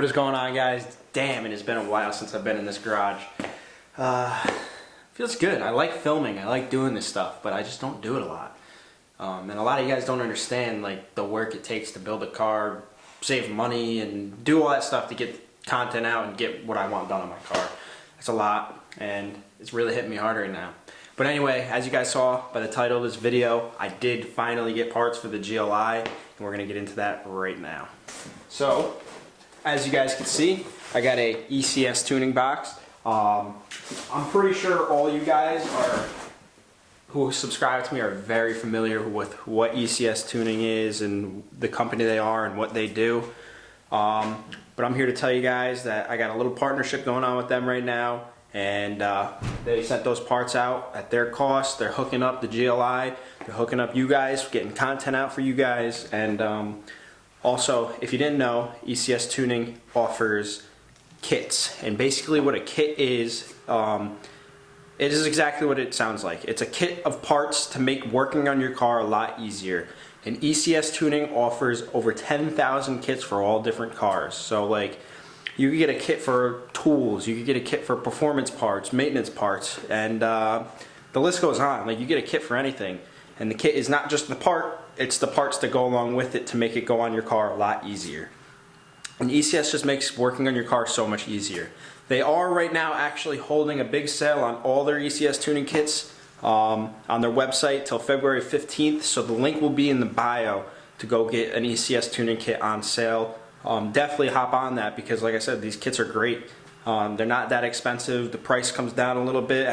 What is going on, guys? Damn, it has been a while since I've been in this garage. Feels good. I like filming. I like doing this stuff, but I just don't do it a lot. And a lot of you guys don't understand like the work it takes to build a car, save money, and do all that stuff to get content out and get what I want done on my car. It's a lot, and it's really hitting me hard right now. But anyway, as you guys saw by the title of this video, I did finally get parts for the GLI, and we're gonna get into that right now. So, as you guys can see, I got a ECS tuning box. I'm pretty sure all you guys who subscribe to me are very familiar with what ECS tuning is and the company they are and what they do. But I'm here to tell you guys that I got a little partnership going on with them right now, and they sent those parts out at their cost. They're hooking up the GLI, they're hooking up you guys, getting content out for you guys, and also, if you didn't know, ECS Tuning offers kits, and basically what a kit is, it is exactly what it sounds like. It's a kit of parts to make working on your car a lot easier. And ECS Tuning offers over 10,000 kits for all different cars. So like, you could get a kit for tools, you could get a kit for performance parts, maintenance parts, and the list goes on. Like, you get a kit for anything. And the kit is not just the part, it's the parts that go along with it to make it go on your car a lot easier. And ECS just makes working on your car so much easier. They are right now actually holding a big sale on all their ECS tuning kits on their website till February 15th, so the link will be in the bio to go get an ECS tuning kit on sale. Definitely hop on that, because like I said, these kits are great. They're not that expensive. The price comes down a little bit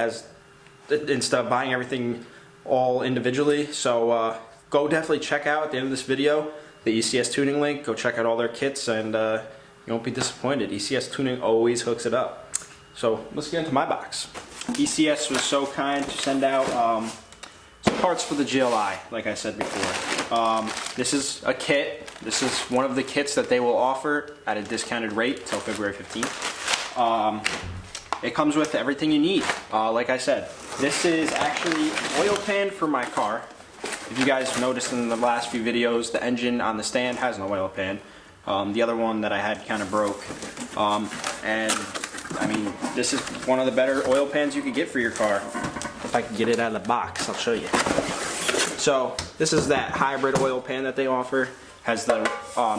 instead of buying everything all individually. So go definitely check out at the end of this video the ECS Tuning link. Go check out all their kits, and you won't be disappointed. ECS Tuning always hooks it up. So let's get into my box. ECS was so kind to send out some parts for the GLI, like I said before. This is a kit. This is one of the kits that they will offer at a discounted rate till February 15th. It comes with everything you need. Like I said, this is actually an oil pan for my car. If you guys noticed in the last few videos, the engine on the stand has no oil pan. The other one that I had kind of broke. And I mean, this is one of the better oil pans you could get for your car. If I can get it out of the box, I'll show you. So this is that hybrid oil pan that they offer. Has the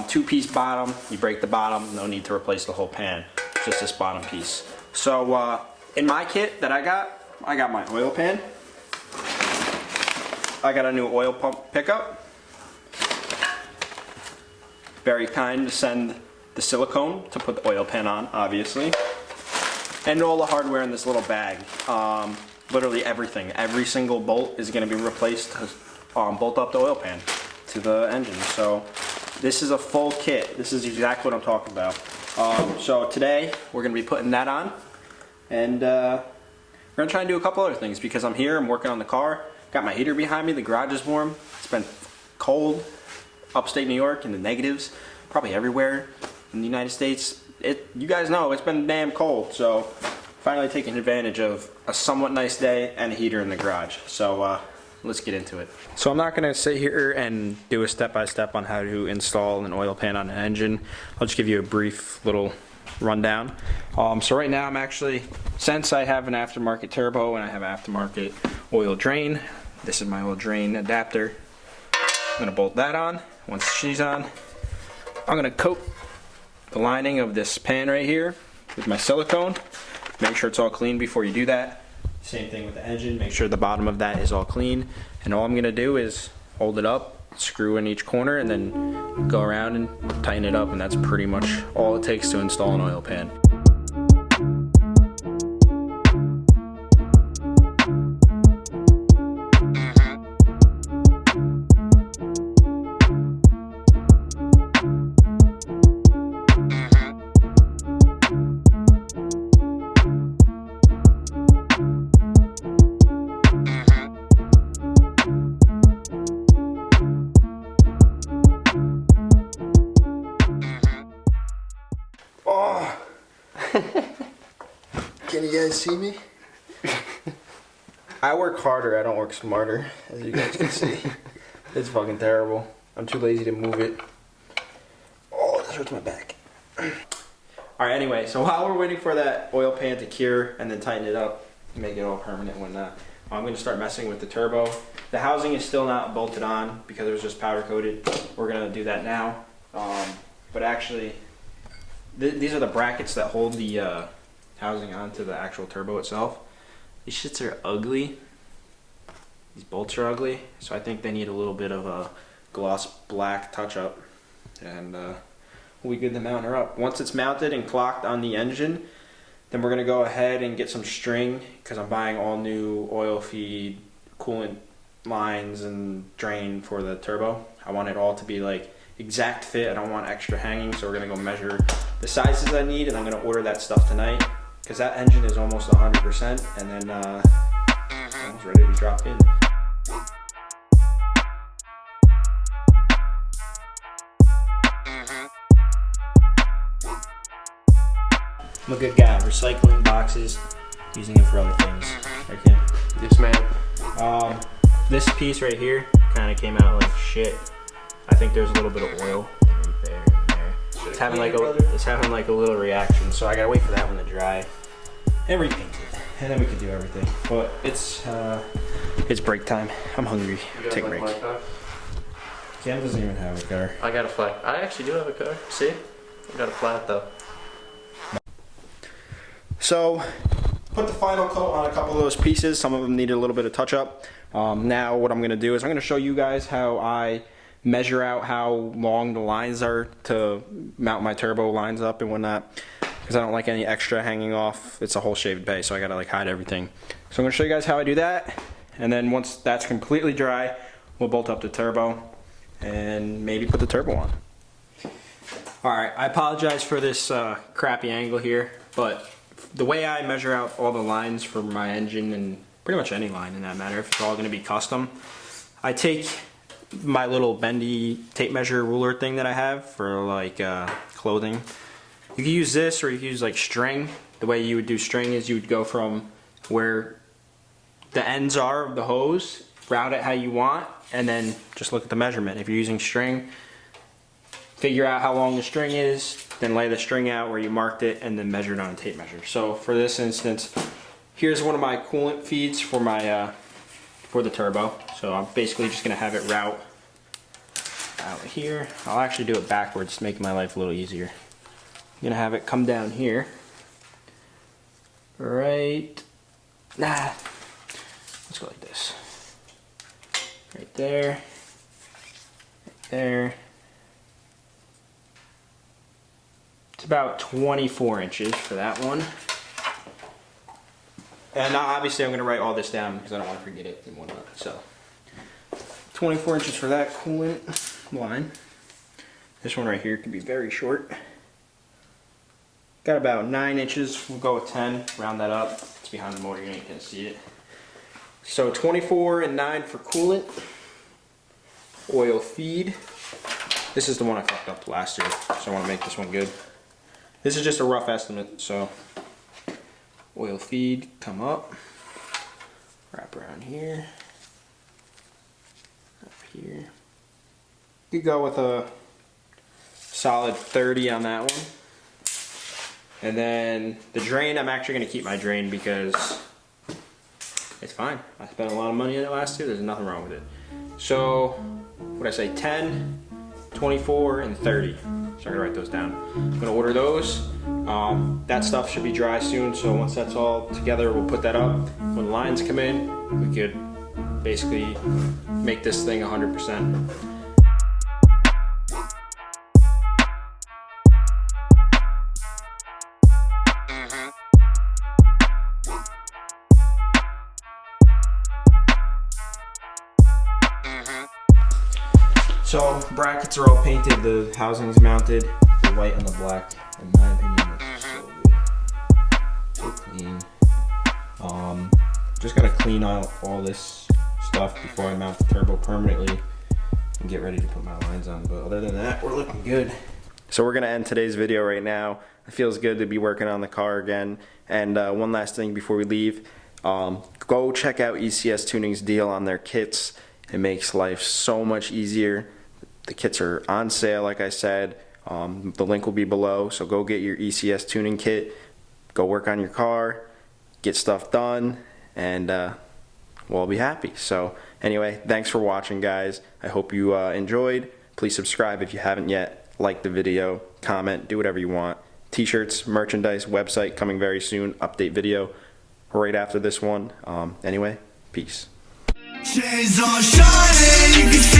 two-piece bottom. You break the bottom, no need to replace the whole pan. Just this bottom piece. So in my kit that I got my oil pan. I got a new oil pump pickup. Very kind to send the silicone to put the oil pan on, obviously. And all the hardware in this little bag. Literally everything. Every single bolt is going to be replaced to bolt up the oil pan to the engine. So this is a full kit. This is exactly what I'm talking about. So today we're going to be putting that on. And we're going to try and do a couple other things, because I'm here, I'm working on the car. Got my heater behind me, the garage is warm. It's been cold, upstate New York, in the negatives, probably everywhere in the United States. You guys know, it's been damn cold, so finally taking advantage of a somewhat nice day and a heater in the garage. So let's get into it. So I'm not going to sit here and do a step-by-step on how to install an oil pan on an engine. I'll just give you a brief little rundown. So right now I'm actually, since I have an aftermarket turbo and I have an aftermarket oil drain, this is my oil drain adapter. I'm going to bolt that on. Once she's on, I'm going to coat the lining of this pan right here with my silicone. Make sure it's all clean before you do that. Same thing with the engine, make sure the bottom of that is all clean. And all I'm going to do is hold it up, screw in each corner, and then go around and tighten it up, and that's pretty much all it takes to install an oil pan. Can you guys see me? I work harder, I don't work smarter, as you guys can see. It's fucking terrible. I'm too lazy to move it. Oh, this hurts my back. Alright, anyway, so while we're waiting for that oil pan to cure and then tighten it up, make it all permanent and whatnot, I'm going to start messing with the turbo. The housing is still not bolted on because it was just powder coated. We're going to do that now. But actually, these are the brackets that hold the housing onto the actual turbo itself. These shits are ugly. These bolts are ugly, so I think they need a little bit of a gloss black touch up. And we good to mount her up. Once it's mounted and clocked on the engine, then we're gonna go ahead and get some string because I'm buying all new oil feed, coolant lines and drain for the turbo. I want it all to be like exact fit. I don't want extra hanging, so we're gonna go measure the sizes I need, and I'm gonna order that stuff tonight because that engine is almost 100%, and then almost ready to be dropped in. I'm a good guy. Recycling boxes, using it for other things. Right, Kim? Yes, ma'am. This piece right here kind of came out like shit. I think there's a little bit of oil right there and there. It's having like a little reaction, so I gotta wait for that one to dry and repaint it, and then we can do everything. But it's break time. I'm hungry. Take a break. Cam doesn't even have a car. I got a flat. I actually do have a car. See? I got a flat though. So, put the final coat on a couple of those pieces. Some of them needed a little bit of touch up. Now what I'm going to do is I'm going to show you guys how I measure out how long the lines are to mount my turbo lines up and whatnot. Because I don't like any extra hanging off. It's a whole shaved bay, so I got to like hide everything. So I'm going to show you guys how I do that. And then once that's completely dry, we'll bolt up the turbo and maybe put the turbo on. Alright, I apologize for this crappy angle here, but the way I measure out all the lines for my engine, and pretty much any line in that matter, if it's all going to be custom, I take my little bendy tape measure ruler thing that I have for like clothing. You can use this, or you can use like string. The way you would do string is you would go from where the ends are of the hose, route it how you want, and then just look at the measurement. If you're using string, figure out how long the string is, then lay the string out where you marked it, and then measure it on a tape measure. So for this instance, here's one of my coolant feeds for my for the turbo. So I'm basically just gonna have it route out here. I'll actually do it backwards to make my life a little easier. I'm gonna have it come down here. Right, let's go like this. Right there, right there. It's about 24 inches for that one. And obviously I'm going to write all this down because I don't want to forget it and whatnot. So 24 inches for that coolant line. This one right here could be very short. Got about 9 inches. We'll go with 10. Round that up. It's behind the motor. You can't see it. So 24 and 9 for coolant. Oil feed. This is the one I fucked up last year, so I want to make this one good. This is just a rough estimate, so oil feed, come up, wrap around here, up here. You could go with a solid 30 on that one. And then the drain, I'm actually going to keep my drain because it's fine. I spent a lot of money on it last year, there's nothing wrong with it. So, what did I say, 10, 24, and 30. So I'm gonna write those down. I'm gonna order those. That stuff should be dry soon, so once that's all together, we'll put that up. When the lines come in, we could basically make this thing 100%. So brackets are all painted, the housing's mounted, the white and the black. In my opinion, it's so good. So clean. Just gotta clean out all this stuff before I mount the turbo permanently and get ready to put my lines on. But other than that, we're looking good. So we're gonna end today's video right now. It feels good to be working on the car again. And one last thing before we leave, go check out ECSTUNING's deal on their kits. It makes life so much easier. The kits are on sale, like I said. The link will be below, so go get your ECS tuning kit, go work on your car, get stuff done, and we'll be happy. So anyway, thanks for watching, guys. I hope you enjoyed. Please subscribe if you haven't yet. Like the video, comment, do whatever you want. T-shirts, merchandise, website coming very soon. Update video right after this one. Anyway, peace. Chains are shining, you can see